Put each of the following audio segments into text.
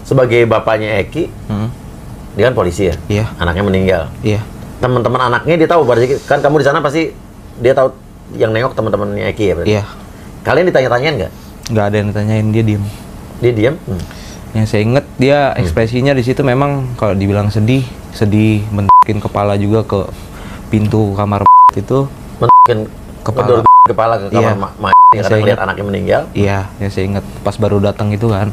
sebagai bapaknya Eki, dia kan polisi ya? Iya. Anaknya meninggal. Iya. Teman-teman anaknya dia tahu, berarti kan kamu di sana pasti dia tahu yang nengok teman-temannya Eki ya? Berarti? Iya. Kalian ditanya-tanyain nggak? Nggak ada yang ditanyain, dia diem. Dia diam? Yang saya inget dia ekspresinya di situ memang kalau dibilang sedih, mendekin kepala juga ke pintu kamar itu. Mungkin Kepala. kepala ke kamar Iya. karena melihat anaknya meninggal. Iya, yang saya inget pas baru datang itu kan.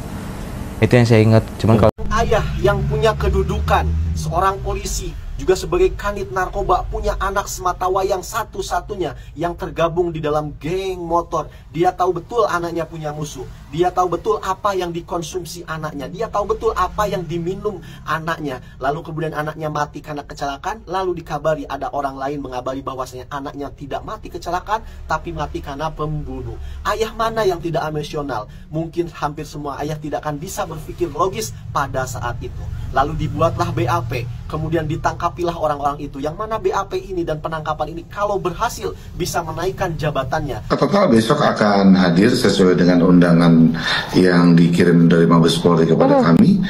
Itu yang saya ingat. Cuman kalau Ayah yang punya kedudukan seorang polisi, juga sebagai kanit narkoba, punya anak sematawayang satu-satunya yang tergabung di dalam geng motor. Dia tahu betul anaknya punya musuh. Dia tahu betul apa yang dikonsumsi anaknya. Dia tahu betul apa yang diminum anaknya. Lalu kemudian anaknya mati karena kecelakaan. Lalu dikabari ada orang lain mengabari bahwasanya anaknya tidak mati kecelakaan, tapi mati karena pembunuh. Ayah mana yang tidak emosional? Mungkin hampir semua ayah tidak akan bisa berpikir logis pada saat itu. Lalu dibuatlah BAP, kemudian ditangkapilah orang-orang itu. Yang mana BAP ini dan penangkapan ini kalau berhasil bisa menaikkan jabatannya. Total besok akan hadir sesuai dengan undangan yang dikirim dari Mabes Polri kepada kami,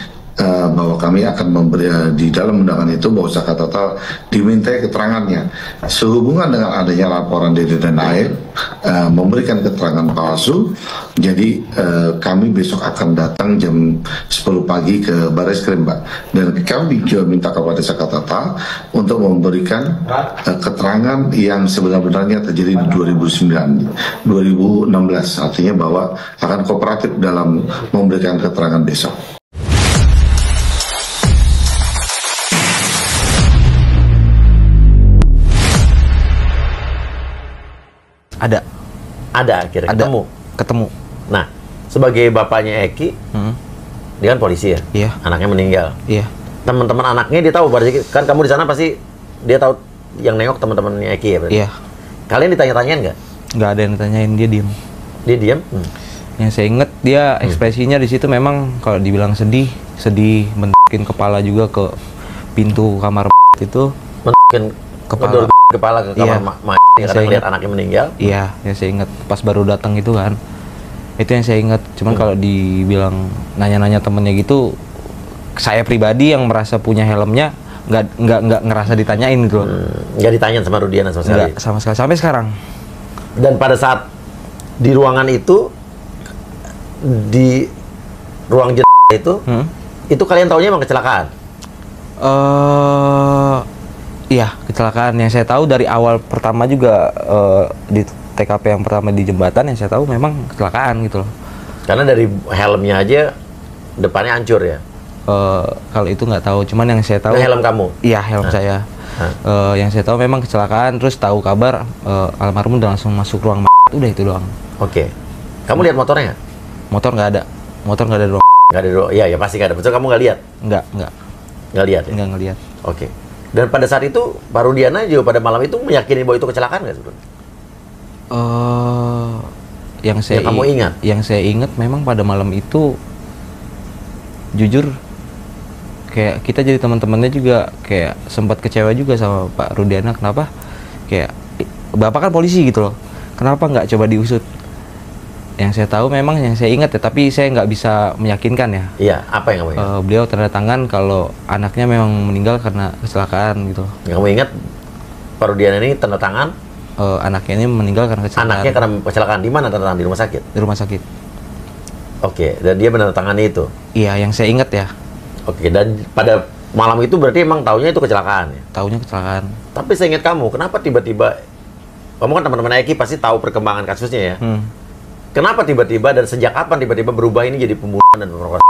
bahwa kami akan memberi di dalam undangan itu bahwa Saka Total dimintai keterangannya sehubungan dengan adanya laporan dari Denai memberikan keterangan palsu. Jadi kami besok akan datang jam 10 pagi ke Barreskrim, Mbak, dan kami juga minta kepada Saka Total untuk memberikan keterangan yang sebenarnya terjadi di 2016, artinya bahwa akan kooperatif dalam memberikan keterangan besok. Ada akhirnya ketemu. Nah, sebagai bapaknya Eki, dia kan polisi ya? Iya. Anaknya meninggal. Iya. Teman-teman anaknya dia tahu, berarti kan kamu di sana pasti dia tahu yang nengok teman-temannya Eki ya? Berarti? Iya. Kalian ditanya-tanyain nggak? Nggak ada yang ditanyain, dia diem. Dia diam? Yang saya inget dia ekspresinya di situ memang kalau dibilang sedih, mendekin kepala juga ke pintu kamar itu. Mungkin kepala ke kamar karena melihat anaknya meninggal. Iya, yang saya ingat pas baru datang itu kan. Itu yang saya ingat. Cuman kalau dibilang nanya-nanya temennya gitu, saya pribadi yang merasa punya helmnya nggak ngerasa ditanyain gitu loh. Nggak ditanyain sama Rudiana sama sekali. Nggak sama sekali sampai sekarang. Dan pada saat di ruangan itu, di ruang jenazah itu kalian taunya emang kecelakaan? Iya, kecelakaan. Yang saya tahu dari awal pertama juga di TKP yang pertama di jembatan, yang saya tahu memang kecelakaan gitu loh. Karena dari helmnya aja depannya hancur ya? Kalau itu nggak tahu, cuman yang saya tahu helm kamu? Iya, helm saya. Yang saya tahu memang kecelakaan, terus tahu kabar almarhum udah langsung masuk ruang udah itu doang. Oke. Kamu lihat motornya nggak? Motor nggak ada. Motor nggak ada di ruang. Nggak ada di ruang. Iya, ya pasti nggak ada. Betul, kamu nggak lihat? Nggak lihat ya? Nggak ngelihat. Oke. Dan pada saat itu, Pak Rudiana juga pada malam itu meyakini bahwa itu kecelakaan nggak sebenarnya? Yang saya ingat memang pada malam itu, jujur, kayak kita jadi teman-temannya juga kayak sempat kecewa juga sama Pak Rudiana. Kenapa? Kayak Bapak kan polisi gitu loh. Kenapa nggak coba diusut? Yang saya tahu memang yang saya ingat ya, tapi saya nggak bisa meyakinkan ya. Iya, apa yang kamu ingat? Beliau tanda tangan kalau anaknya memang meninggal karena kecelakaan gitu. Yang kamu ingat, Pak Rudiana ini tanda tangan? Anaknya ini meninggal karena kecelakaan. Anaknya karena kecelakaan, di mana tanda tangan? Di rumah sakit? Di rumah sakit. Oke, dan dia menandatangani itu? Iya, yang saya ingat ya. Oke, dan pada malam itu berarti emang taunya itu kecelakaan ya? Taunya kecelakaan. Tapi saya ingat kamu, kenapa tiba-tiba, kamu kan teman-teman Eki pasti tahu perkembangan kasusnya ya? Kenapa tiba-tiba dan sejak kapan tiba-tiba berubah ini jadi pembunuhan dan pemerkosaan?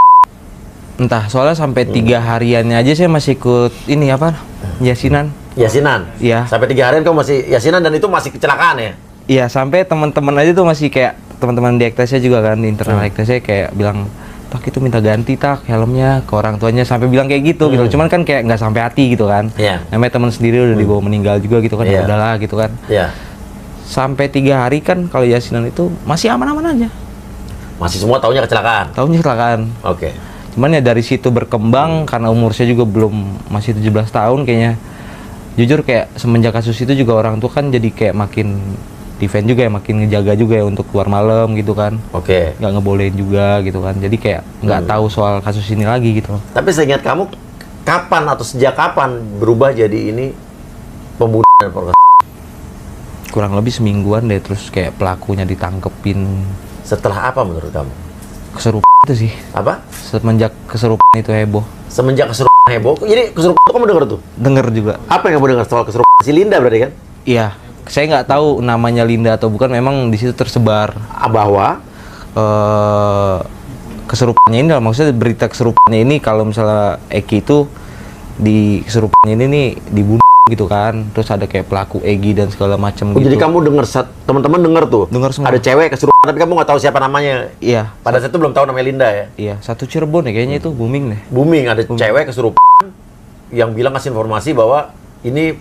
Entah, soalnya sampai 3 hariannya aja saya masih ikut ini apa? Yasinan. Iya. Sampai 3 harian kamu masih yasinan dan itu masih kecelakaan ya? Iya, sampai teman-teman aja tuh masih kayak teman-teman di Ektesnya juga kan, di internal Ektesnya kayak bilang, "Tak itu minta ganti tak helmnya ke orang tuanya," sampai bilang kayak gitu gitu. Cuman kan kayak nggak sampai hati gitu kan. Namanya teman sendiri udah dibawa meninggal juga gitu kan. Ya udahlah gitu kan. Sampai 3 hari kan kalau yasinan itu masih aman-aman aja. Masih semua taunya kecelakaan? Taunya kecelakaan. Oke. Cuman ya dari situ berkembang, karena umur saya juga belum, masih 17 tahun kayaknya. Jujur kayak semenjak kasus itu juga orang tua kan jadi kayak makin defend juga ya, makin ngejaga juga ya untuk keluar malam gitu kan. Oke. Nggak ngebolehin juga gitu kan. Jadi kayak nggak tahu soal kasus ini lagi gitu. Tapi seingat kamu, kapan atau sejak kapan berubah jadi ini pembunuhan dan perkosaan? Kurang lebih semingguan deh, terus kayak pelakunya ditangkepin. Setelah apa menurut kamu? Kesurupan itu sih. Apa? Semenjak kesurupan itu heboh. Semenjak kesurupan heboh? Jadi kesurupan itu kamu denger tuh? Denger juga. Apa yang kamu dengar soal kesurupan? Si Linda berarti kan? Iya. Saya nggak tahu namanya Linda atau bukan, memang di situ tersebar Bahwa kesurupannya ini, maksudnya berita kesurupannya ini kalau misalnya Eki itu di kesurupannya ini nih dibunuh gitu kan, terus ada kayak pelaku Egi dan segala macam gitu. Jadi kamu dengar, teman-teman dengar tuh? Dengar semua. Ada cewek kesurupan tapi kamu nggak tahu siapa namanya? Iya. Pada saat itu belum tahu namanya Linda ya? Iya, satu Cirebon ya kayaknya itu, booming deh. Booming, ada cewek kesurupan yang bilang kasih informasi bahwa ini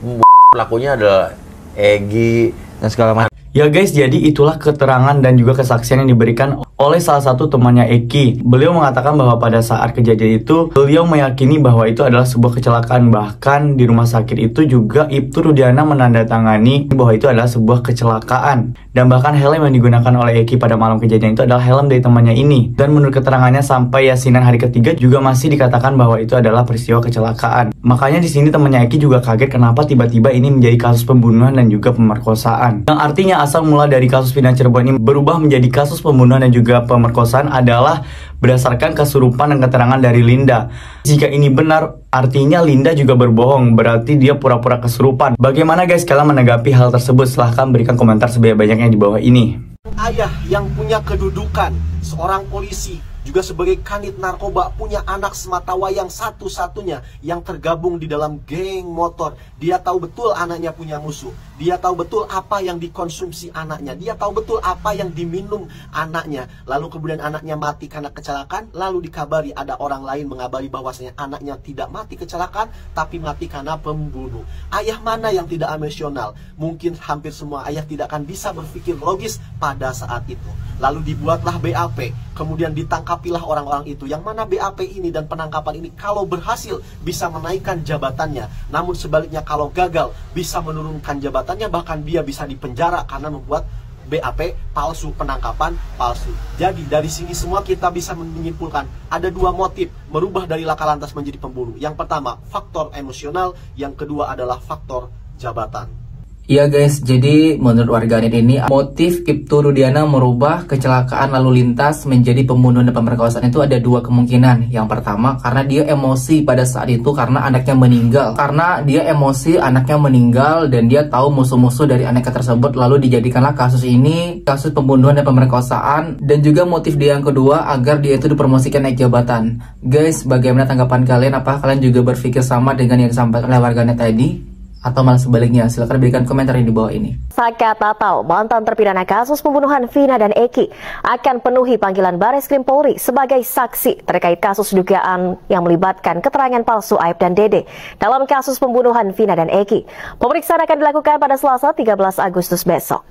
pelakunya adalah Egi dan segala macam. Ya guys, jadi itulah keterangan dan juga kesaksian yang diberikan oleh salah satu temannya Eki. Beliau mengatakan bahwa pada saat kejadian itu, beliau meyakini bahwa itu adalah sebuah kecelakaan. Bahkan di rumah sakit itu juga Ibtu Rudiana menandatangani bahwa itu adalah sebuah kecelakaan. Dan bahkan helm yang digunakan oleh Eki pada malam kejadian itu adalah helm dari temannya ini. Dan menurut keterangannya sampai yasinan hari ketiga juga masih dikatakan bahwa itu adalah peristiwa kecelakaan. Makanya di sini temannya Eki juga kaget kenapa tiba-tiba ini menjadi kasus pembunuhan dan juga pemerkosaan. Yang artinya asal mula dari kasus pindah Cirebon ini berubah menjadi kasus pembunuhan dan juga pemerkosaan adalah berdasarkan kesurupan dan keterangan dari Linda. Jika ini benar, artinya Linda juga berbohong, berarti dia pura-pura kesurupan. Bagaimana guys kalian menanggapi hal tersebut? Silahkan berikan komentar sebanyak-banyaknya di bawah ini. Ayah yang punya kedudukan, seorang polisi, juga sebagai kanit narkoba, punya anak sematawayang satu-satunya yang tergabung di dalam geng motor. Dia tahu betul anaknya punya musuh. Dia tahu betul apa yang dikonsumsi anaknya. Dia tahu betul apa yang diminum anaknya. Lalu kemudian anaknya mati karena kecelakaan. Lalu dikabari ada orang lain mengabari bahwasanya anaknya tidak mati kecelakaan, tapi mati karena pembunuh. Ayah mana yang tidak emosional? Mungkin hampir semua ayah tidak akan bisa berpikir logis pada saat itu. Lalu dibuatlah BAP. Kemudian ditangkapilah orang-orang itu. Yang mana BAP ini dan penangkapan ini kalau berhasil bisa menaikkan jabatannya. Namun sebaliknya kalau gagal bisa menurunkan jabatannya. Bahkan dia bisa dipenjara karena membuat BAP palsu, penangkapan palsu. Jadi dari sini semua kita bisa menyimpulkan ada dua motif merubah dari laka lantas menjadi pembunuh. Yang pertama faktor emosional, yang kedua adalah faktor jabatan. Iya guys, jadi menurut warganet ini motif Ibtu Rudiana merubah kecelakaan lalu lintas menjadi pembunuhan dan pemerkosaan itu ada dua kemungkinan. Yang pertama karena dia emosi pada saat itu karena anaknya meninggal. Karena dia emosi anaknya meninggal dan dia tahu musuh-musuh dari anaknya tersebut, lalu dijadikanlah kasus ini kasus pembunuhan dan pemerkosaan. Dan juga motif dia yang kedua agar dia itu dipromosikan naik jabatan. Guys, bagaimana tanggapan kalian? Apa kalian juga berpikir sama dengan yang disampaikan oleh warganet tadi? Atau malah sebaliknya? Silahkan berikan komentar di bawah ini. Saka Tatau, mantan terpidana kasus pembunuhan Vina dan Eki, akan penuhi panggilan Bareskrim Polri sebagai saksi terkait kasus dugaan yang melibatkan keterangan palsu Aib dan Dede dalam kasus pembunuhan Vina dan Eki. Pemeriksaan akan dilakukan pada Selasa 13 Agustus besok.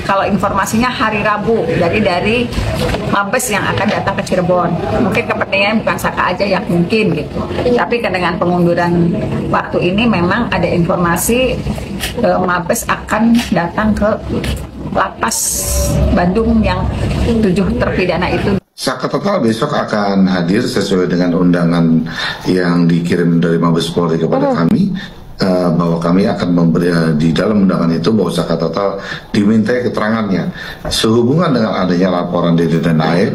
Kalau informasinya hari Rabu, jadi dari Mabes yang akan datang ke Cirebon. Mungkin kepentingannya bukan Saka aja yang mungkin gitu. Tapi dengan pengunduran waktu ini memang ada informasi Mabes akan datang ke Lapas Bandung yang 7 terpidana itu. Saka Tatal besok akan hadir sesuai dengan undangan yang dikirim dari Mabes Polri kepada kami. Bahwa kami akan memberi di dalam undangan itu bahwa Saka Tatal dimintai keterangannya sehubungan dengan adanya laporan Dede dan Aib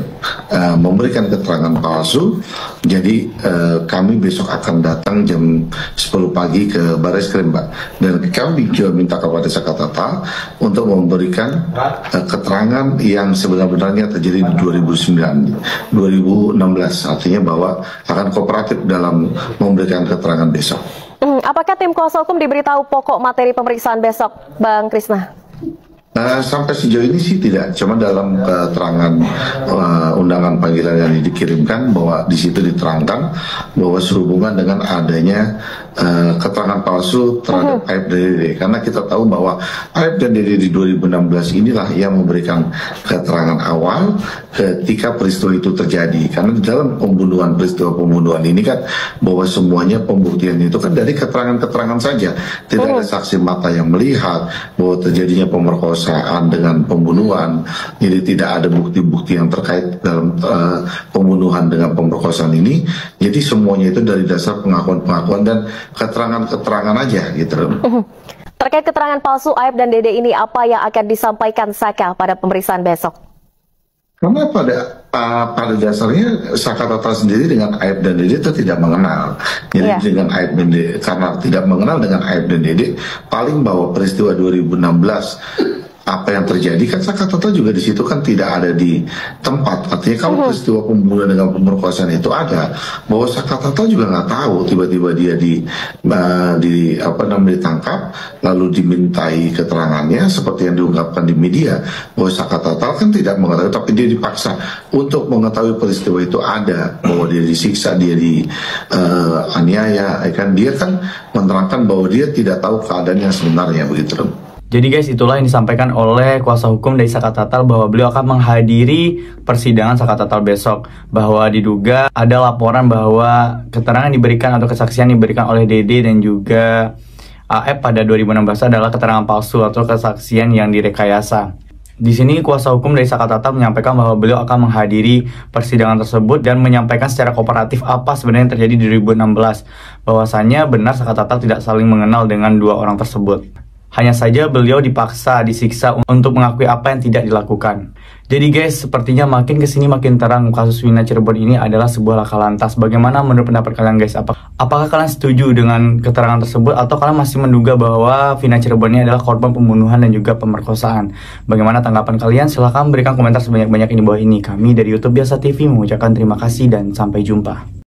memberikan keterangan palsu. Jadi kami besok akan datang jam 10 pagi ke Bareskrim, Mbak, dan kami juga minta kepada Saka Tatal untuk memberikan keterangan yang sebenarnya terjadi di 2016, artinya bahwa akan kooperatif dalam memberikan keterangan besok. Apakah tim kuasa hukum diberitahu pokok materi pemeriksaan besok, Bang Krisna? Sampai sejauh ini sih tidak, cuma dalam keterangan undangan panggilan yang dikirimkan bahwa di situ diterangkan bahwa sehubungan dengan adanya keterangan palsu terhadap Aib dan Dede, karena kita tahu bahwa Aib dan Dede di 2016 inilah yang memberikan keterangan awal ketika peristiwa itu terjadi, karena di dalam peristiwa pembunuhan ini kan bahwa semuanya pembuktian itu kan dari keterangan-keterangan saja, tidak ada saksi mata yang melihat bahwa terjadinya pemerkosaan dengan pembunuhan, jadi tidak ada bukti-bukti yang terkait dalam pembunuhan dengan pemerkosaan ini, jadi semuanya itu dari dasar pengakuan-pengakuan dan keterangan-keterangan aja gitu. Terkait keterangan palsu Aib dan Dede ini, apa yang akan disampaikan Saka pada pemeriksaan besok? Karena pada dasarnya Saka Tatal sendiri dengan Aib dan Dede itu tidak mengenal. Jadi dengan Aib dan Dede, karena tidak mengenal dengan Aib dan Dede, paling bahwa peristiwa 2016 apa yang terjadi kan Saka Tatal juga di situ kan tidak ada di tempat. Artinya kalau peristiwa pembunuhan dengan pemerkosaan itu ada, bahwa Saka Tatal juga nggak tahu tiba-tiba dia ditangkap lalu dimintai keterangannya seperti yang diungkapkan di media bahwa Saka Tatal kan tidak mengetahui, tapi dia dipaksa untuk mengetahui peristiwa itu ada, bahwa dia disiksa, dia dianiaya, kan dia kan menerangkan bahwa dia tidak tahu keadaan yang sebenarnya begitu. Jadi guys, itulah yang disampaikan oleh kuasa hukum dari Saka Tatal bahwa beliau akan menghadiri persidangan Saka Tatal besok, bahwa diduga ada laporan bahwa keterangan diberikan atau kesaksian diberikan oleh Dede dan juga Aib pada 2016 adalah keterangan palsu atau kesaksian yang direkayasa. Di sini kuasa hukum dari Saka Tatal menyampaikan bahwa beliau akan menghadiri persidangan tersebut dan menyampaikan secara kooperatif apa sebenarnya yang terjadi di 2016. Bahwasannya benar Saka Tatal tidak saling mengenal dengan dua orang tersebut. Hanya saja beliau dipaksa, disiksa untuk mengakui apa yang tidak dilakukan. Jadi guys, sepertinya makin kesini makin terang kasus Vina Cirebon ini adalah sebuah laka lantas. Bagaimana menurut pendapat kalian guys? Apakah kalian setuju dengan keterangan tersebut atau kalian masih menduga bahwa Vina Cirebon ini adalah korban pembunuhan dan juga pemerkosaan? Bagaimana tanggapan kalian? Silahkan berikan komentar sebanyak-banyaknya di bawah ini. Kami dari YouTube Biasa TV mengucapkan terima kasih dan sampai jumpa.